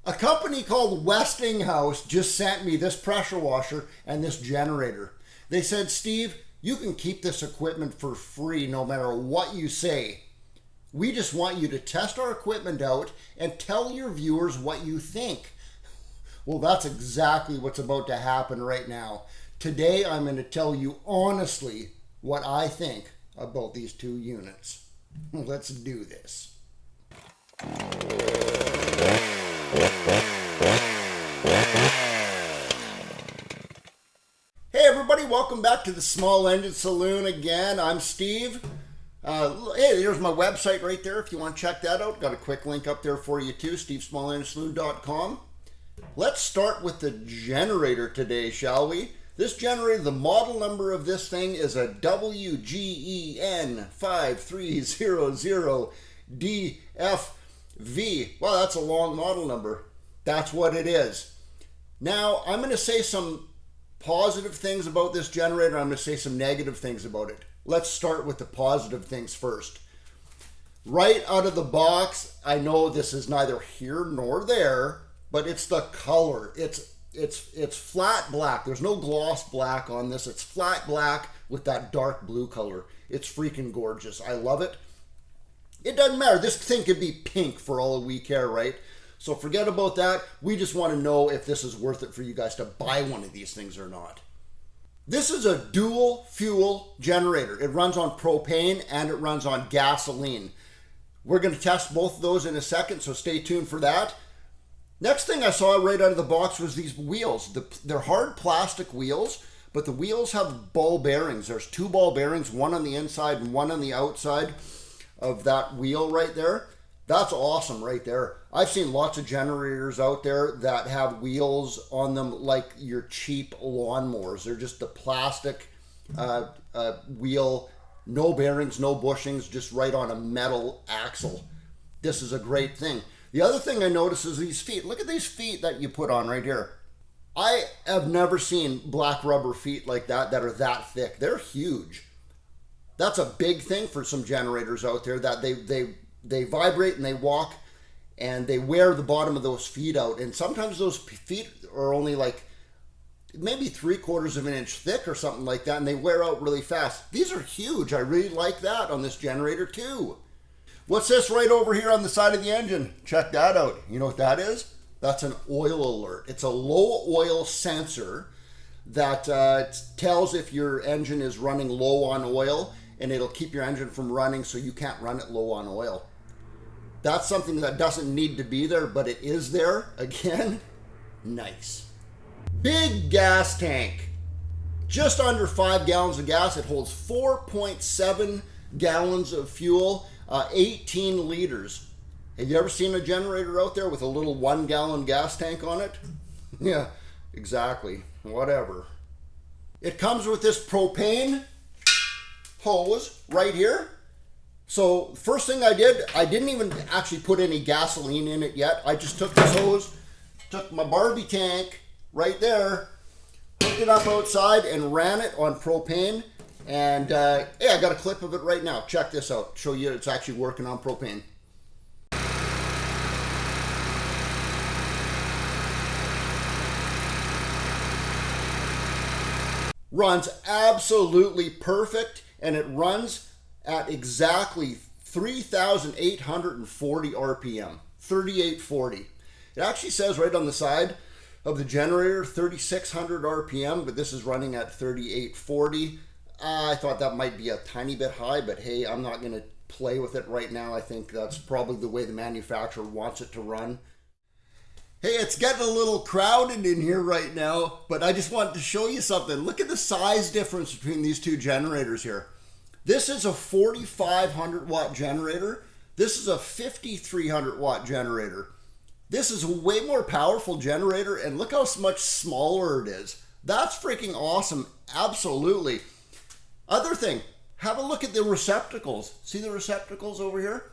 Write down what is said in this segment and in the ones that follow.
A company called Westinghouse just sent me this pressure washer and this generator. They said, Steve, you can keep this equipment for free no matter what you say. We just want you to test our equipment out and tell your viewers what you think. Well, that's exactly what's about to happen right now. Today, I'm going to tell you honestly what I think about these two units. Let's do this. Hey everybody, welcome back to the Small Engine Saloon again. I'm Steve. Hey, there's my website right there if you want to check that out. Got a quick link up there for you too, stevesmallenginesaloon.com. Let's start with the generator today, shall we? This generator, the model number of this thing is a WGen5300DFv. Well, that's a long model number. That's what it is. Now, I'm going to say some positive things about this generator. I'm going to say some negative things about it. Let's start with the positive things first. Right out of the box, I know this is neither here nor there, but it's the color. It's flat black. There's no gloss black on this. It's flat black with that dark blue color. It's freaking gorgeous. I love it. It doesn't matter. This thing could be pink for all we care, right? So forget about that. We just want to know if this is worth it for you guys to buy one of these things or not. This is a dual fuel generator. It runs on propane and it runs on gasoline. We're going to test both of those in a second, so stay tuned for that. Next thing I saw right out of the box was these wheels. They're hard plastic wheels, but the wheels have ball bearings. There's two ball bearings, one on the inside and one on the outside of that wheel right there. That's awesome right there. I've seen lots of generators out there that have wheels on them like your cheap lawnmowers. They're just the plastic wheel, no bearings, no bushings, just right on a metal axle. This is a great thing. The other thing I notice is these feet. Look at these feet that you put on right here. I have never seen black rubber feet like that are that thick. They're huge. That's a big thing for some generators out there, that they vibrate and they walk and they wear the bottom of those feet out. And sometimes those feet are only like maybe 3/4 of an inch thick or something like that, and they wear out really fast. These are huge. I really like that on this generator too. What's this right over here on the side of the engine? Check that out. You know what that is? That's an oil alert. It's a low oil sensor that tells if your engine is running low on oil, and it'll keep your engine from running so you can't run it low on oil. That's something that doesn't need to be there, but it is there. Again, nice. Big gas tank. Just under 5 gallons of gas. It holds 4.7 gallons of fuel. 18 liters. Have you ever seen a generator out there with a little 1 gallon gas tank on it? Yeah, exactly. Whatever. It comes with this propane hose right here. So first thing I did, I didn't even actually put any gasoline in it yet. I just took this hose, took my Barbie tank right there, hooked it up outside and ran it on propane. And hey, I got a clip of it right now. Check this out. Show you it's actually working on propane. Runs absolutely perfect, and it runs at exactly 3,840 RPM, 3840. It actually says right on the side of the generator 3,600 RPM, but this is running at 3840. I thought that might be a tiny bit high, but hey, I'm not going to play with it right now. I think that's probably the way the manufacturer wants it to run. Hey, it's getting a little crowded in here right now, but I just wanted to show you something. Look at the size difference between these two generators here. This is a 4,500 watt generator. This is a 5,300 watt generator. This is a way more powerful generator, and look how much smaller it is. That's freaking awesome. Absolutely. Other thing, have a look at the receptacles. See the receptacles over here?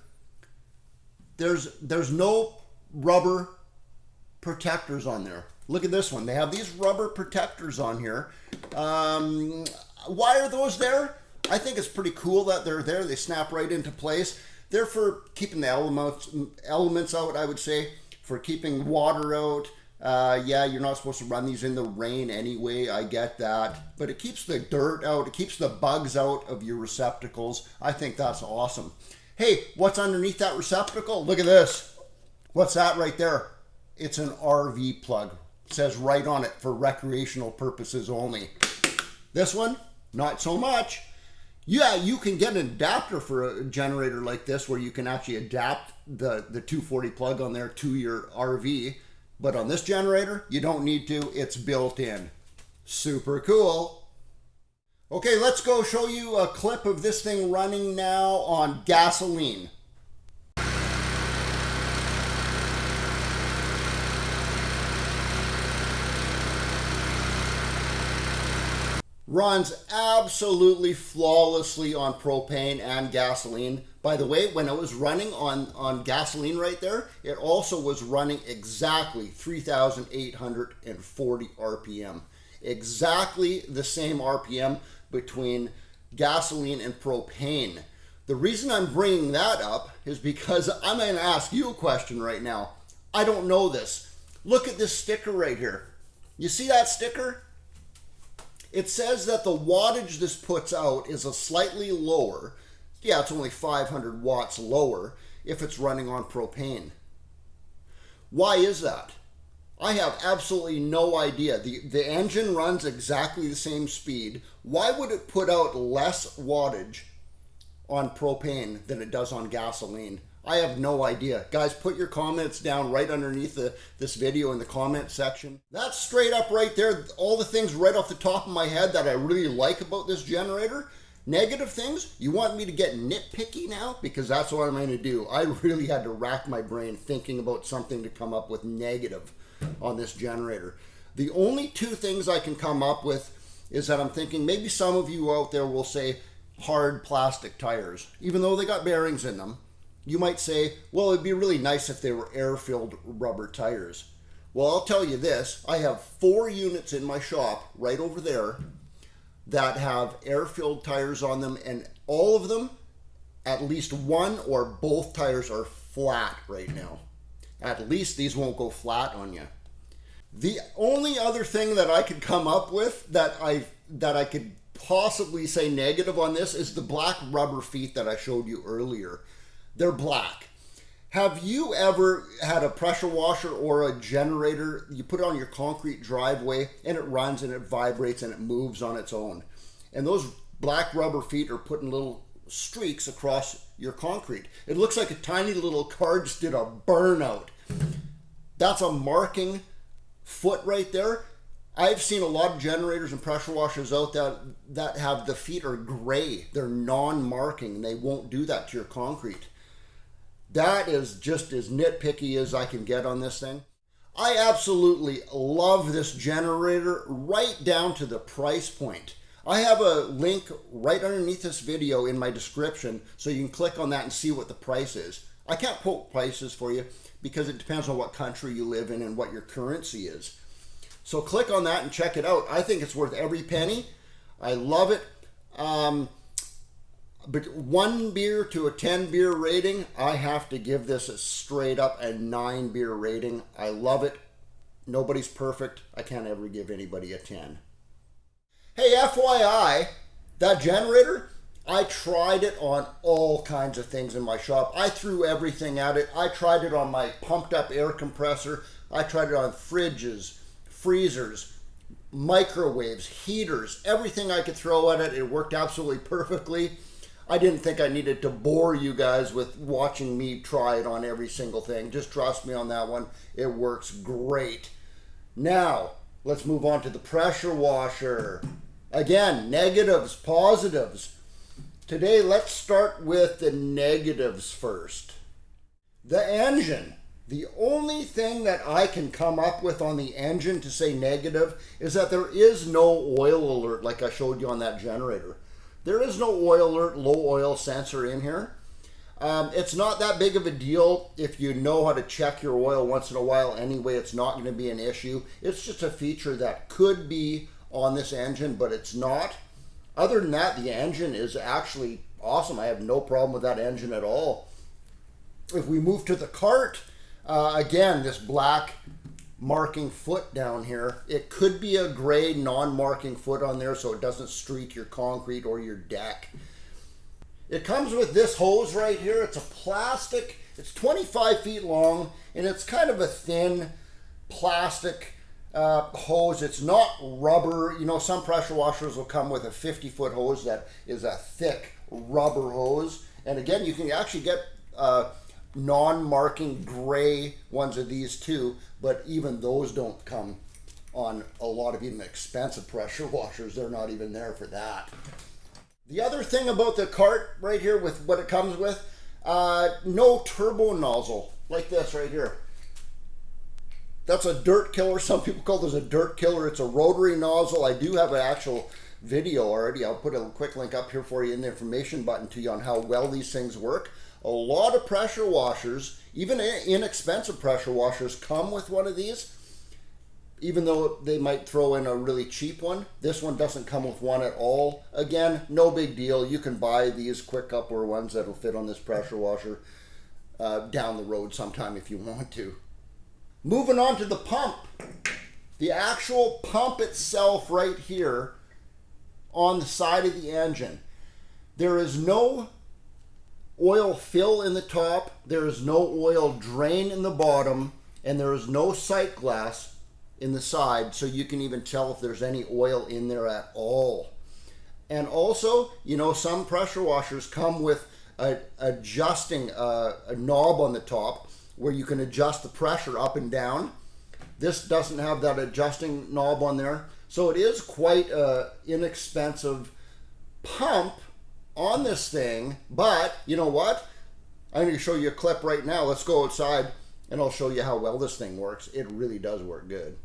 There's no rubber protectors on there. Look at this one. They have these rubber protectors on here. Why are those there? I think it's pretty cool that they're there. They snap right into place. They're for keeping the elements out, I would say. for keeping water out. Yeah, you're not supposed to run these in the rain anyway, I get that. But it keeps the dirt out, it keeps the bugs out of your receptacles. I think that's awesome. Hey, what's underneath that receptacle? Look at this. What's that right there? It's an RV plug. It says right on it, for recreational purposes only. This one, not so much. Yeah, you can get an adapter for a generator like this where you can actually adapt the 240 plug on there to your RV. But on this generator, you don't need to. It's built in. Super cool. Okay, let's go show you a clip of this thing running now on gasoline. Runs absolutely flawlessly on propane and gasoline. By the way, when it was running on gasoline right there, it also was running exactly 3,840 RPM. Exactly the same RPM between gasoline and propane. The reason I'm bringing that up is because I'm going to ask you a question right now. I don't know this. Look at this sticker right here. You see that sticker? It says that the wattage this puts out is a slightly lower, yeah, it's only 500 watts lower if it's running on propane. Why is that? I have absolutely no idea. The engine runs exactly the same speed. Why would it put out less wattage on propane than it does on gasoline? I have no idea. Guys, put your comments down right underneath this video in the comment section. That's straight up right there. All the things right off the top of my head that I really like about this generator. Negative things, you want me to get nitpicky now? Because that's what I'm going to do. I really had to rack my brain thinking about something to come up with negative on this generator. The only two things I can come up with is that I'm thinking maybe some of you out there will say hard plastic tires. Even though they got bearings in them, you might say, well, it'd be really nice if they were air-filled rubber tires. Well, I'll tell you this. I have 4 units in my shop right over there that have air-filled tires on them, and all of them, at least one or both tires are flat right now. At least these won't go flat on you. The only other thing that I could come up with that I could possibly say negative on this is the black rubber feet that I showed you earlier. They're black. Have you ever had a pressure washer or a generator, you put it on your concrete driveway and it runs and it vibrates and it moves on its own? And those black rubber feet are putting little streaks across your concrete. It looks like a tiny little car just did a burnout. That's a marking foot right there. I've seen a lot of generators and pressure washers out that have the feet are gray. They're non-marking. They won't do that to your concrete. That is just as nitpicky as I can get on this thing. I absolutely love this generator right down to the price point. I have a link right underneath this video in my description so you can click on that and see what the price is. I can't quote prices for you because it depends on what country you live in and what your currency is. So click on that and check it out. I think it's worth every penny. I love it. But 1 beer to a 10 beer rating, I have to give this a straight up a 9 beer rating. I love it. Nobody's perfect. I can't ever give anybody a 10. Hey, FYI, that generator, I tried it on all kinds of things in my shop. I threw everything at it. I tried it on my pumped up air compressor. I tried it on fridges, freezers, microwaves, heaters, everything I could throw at it. It worked absolutely perfectly. I didn't think I needed to bore you guys with watching me try it on every single thing. Just trust me on that one. It works great. Now, let's move on to the pressure washer. Again, negatives, positives. Today, let's start with the negatives first. The engine. The only thing that I can come up with on the engine to say negative is that there is no oil alert like I showed you on that generator. There is no oil alert, low oil sensor in here. It's not that big of a deal if you know how to check your oil once in a while anyway. It's not going to be an issue. It's just a feature that could be on this engine, but it's not. Other than that, the engine is actually awesome. I have no problem with that engine at all. If we move to the cart, Again, this black marking foot down here, it could be a gray non-marking foot on there so it doesn't streak your concrete or your deck. It comes with this hose right here. It's a plastic, it's 25 feet long, and it's kind of a thin plastic hose. It's not rubber. You know, some pressure washers will come with a 50-foot hose that is a thick rubber hose. And again, you can actually get non-marking gray ones of these too, but even those don't come on a lot of even expensive pressure washers. They're not even there for that. The other thing about the cart right here with what it comes with, no turbo nozzle like this right here. That's a dirt killer. Some people call this a dirt killer. It's a rotary nozzle. I do have an actual video already. I'll put a quick link up here for you in the information button to you on how well these things work. A lot of pressure washers, even inexpensive pressure washers, come with one of these. Even though they might throw in a really cheap one, this one doesn't come with one at all. Again, no big deal. You can buy these quick upper ones that'll fit on this pressure washer down the road sometime if you want to. Moving on to the pump. The actual pump itself right here on the side of the engine. There is no oil fill in the top, there is no oil drain in the bottom, and there is no sight glass in the side, so you can even tell if there's any oil in there at all. And also, you know, some pressure washers come with adjusting a knob on the top where you can adjust the pressure up and down. This doesn't have that adjusting knob on there, so it is quite an inexpensive pump on this thing. But you know what, I'm going to show you a clip right now. Let's go outside and I'll show you how well this thing works. It really does work good.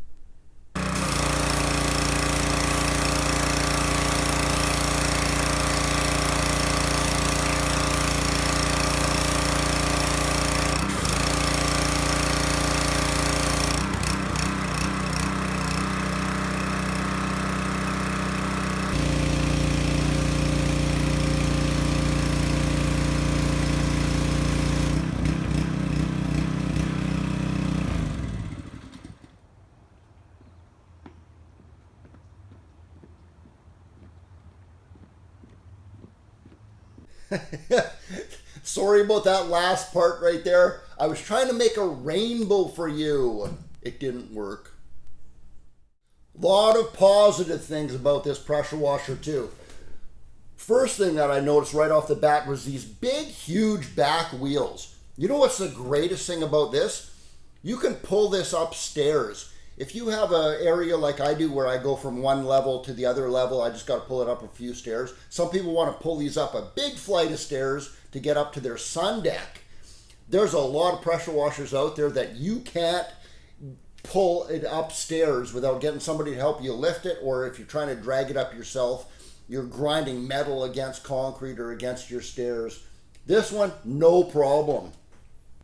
Sorry about that last part right there. I was trying to make a rainbow for you. It didn't work. A lot of positive things about this pressure washer too. First thing that I noticed right off the bat was these big, huge back wheels. You know what's the greatest thing about this? You can pull this upstairs. If you have an area like I do where I go from one level to the other level, I just got to pull it up a few stairs. Some people want to pull these up a big flight of stairs to get up to their sun deck. There's a lot of pressure washers out there that you can't pull it upstairs without getting somebody to help you lift it, or if you're trying to drag it up yourself, you're grinding metal against concrete or against your stairs. This one, no problem.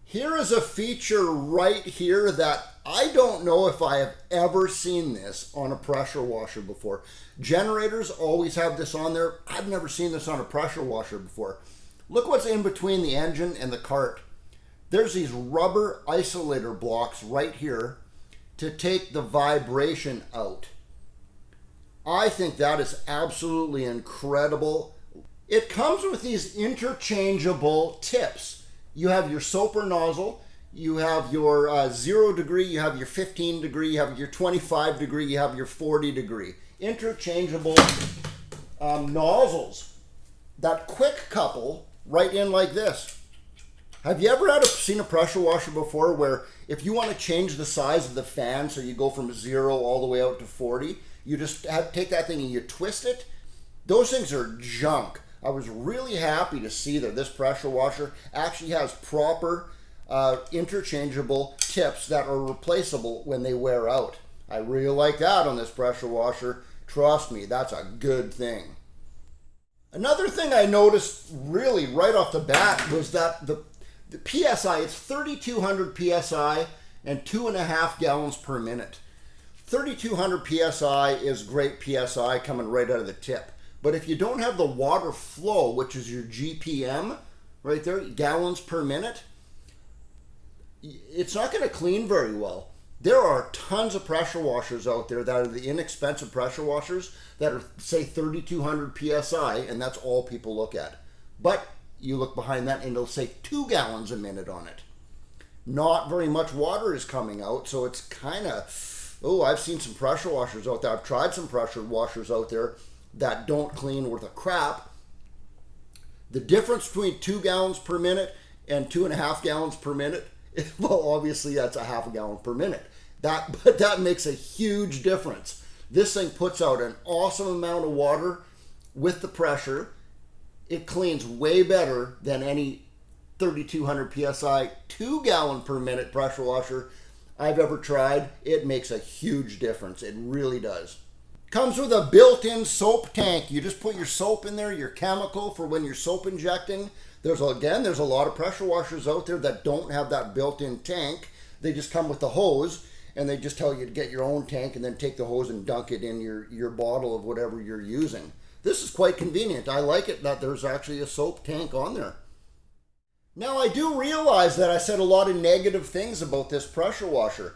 Here is a feature right here that I don't know if I have ever seen this on a pressure washer before. Generators always have this on there. I've never seen this on a pressure washer before. Look what's in between the engine and the cart. There's these rubber isolator blocks right here to take the vibration out. I think that is absolutely incredible. It comes with these interchangeable tips. You have your soaper nozzle, you have your 0 degree, you have your 15 degree, you have your 25 degree, you have your 40 degree. Interchangeable nozzles that quick couple right in like this. Have you ever seen a pressure washer before where if you want to change the size of the fan so you go from 0 all the way out to 40, you just take that thing and you twist it? Those things are junk. I was really happy to see that this pressure washer actually has proper interchangeable tips that are replaceable when they wear out. I really like that on this pressure washer. Trust me, that's a good thing. Another thing I noticed really right off the bat was that the PSI, it's 3,200 PSI and 2.5 gallons per minute. 3,200 PSI is great PSI coming right out of the tip. But if you don't have the water flow, which is your GPM right there, gallons per minute, it's not going to clean very well. There are tons of pressure washers out there that are the inexpensive pressure washers that are, say, 3,200 psi, and that's all people look at. But you look behind that and it'll say 2 gallons a minute on it. Not very much water is coming out, so it's kind of, oh, I've seen some pressure washers out there. I've tried some pressure washers out there that don't clean worth a crap. The difference between 2 gallons per minute and 2.5 gallons per minute, well, obviously that's a half a gallon per minute. But that makes a huge difference. This thing puts out an awesome amount of water with the pressure. It cleans way better than any 3,200 psi 2 gallon per minute pressure washer I've ever tried. It makes a huge difference. It really does. Comes with a built-in soap tank. You just put your soap in there, your chemical for when you're soap injecting. There's a lot of pressure washers out there that don't have that built-in tank. They just come with the hose, and they just tell you to get your own tank and then take the hose and dunk it in your bottle of whatever you're using. This is quite convenient. I like it that there's actually a soap tank on there. Now, I do realize that I said a lot of negative things about this pressure washer.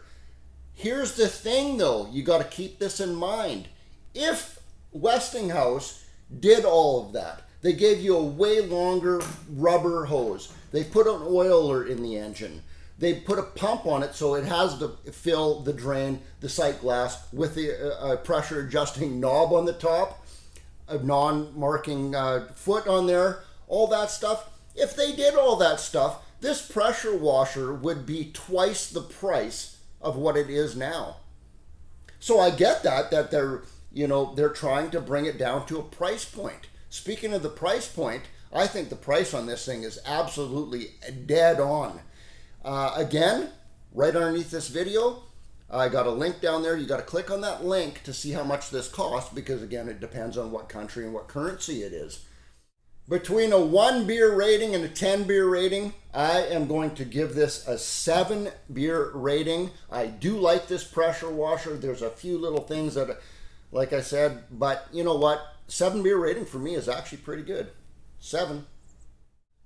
Here's the thing, though. You got to keep this in mind. If Westinghouse did all of that, they gave you a way longer rubber hose. They put an oiler in the engine. They put a pump on it so it has to fill the drain, the sight glass, with the pressure adjusting knob on the top, a non-marking foot on there, all that stuff. If they did all that stuff, this pressure washer would be twice the price of what it is now. So I get that they're trying to bring it down to a price point. Speaking of the price point, I think the price on this thing is absolutely dead on. Again, right underneath this video, I got a link down there. You got to click on that link to see how much this costs, because again, it depends on what country and what currency it is. Between a 1 beer rating and a 10 beer rating, I am going to give this a 7 beer rating. I do like this pressure washer. There's a few little things that, like I said, but you know what? 7 beer rating for me is actually pretty good. 7.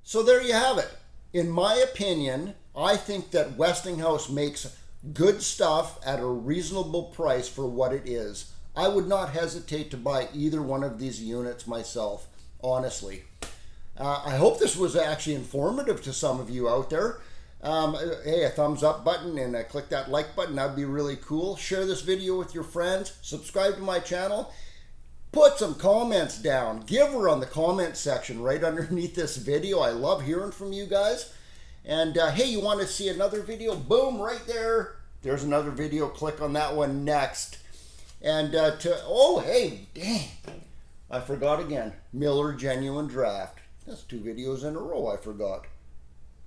So there you have it. In my opinion, I think that Westinghouse makes good stuff at a reasonable price for what it is. I would not hesitate to buy either one of these units myself, honestly. I hope this was actually informative to some of you out there. Hey, a thumbs up button and click that like button. That'd be really cool. Share this video with your friends. Subscribe to my channel. Put some comments down. Give her on the comment section right underneath this video. I love hearing from you guys. And hey, you want to see another video? Boom, right there. There's another video. Click on that one next. And oh, hey, dang. I forgot again. Miller Genuine Draft. That's 2 videos in a row I forgot.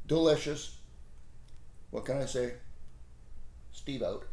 Delicious. What can I say? Steve out.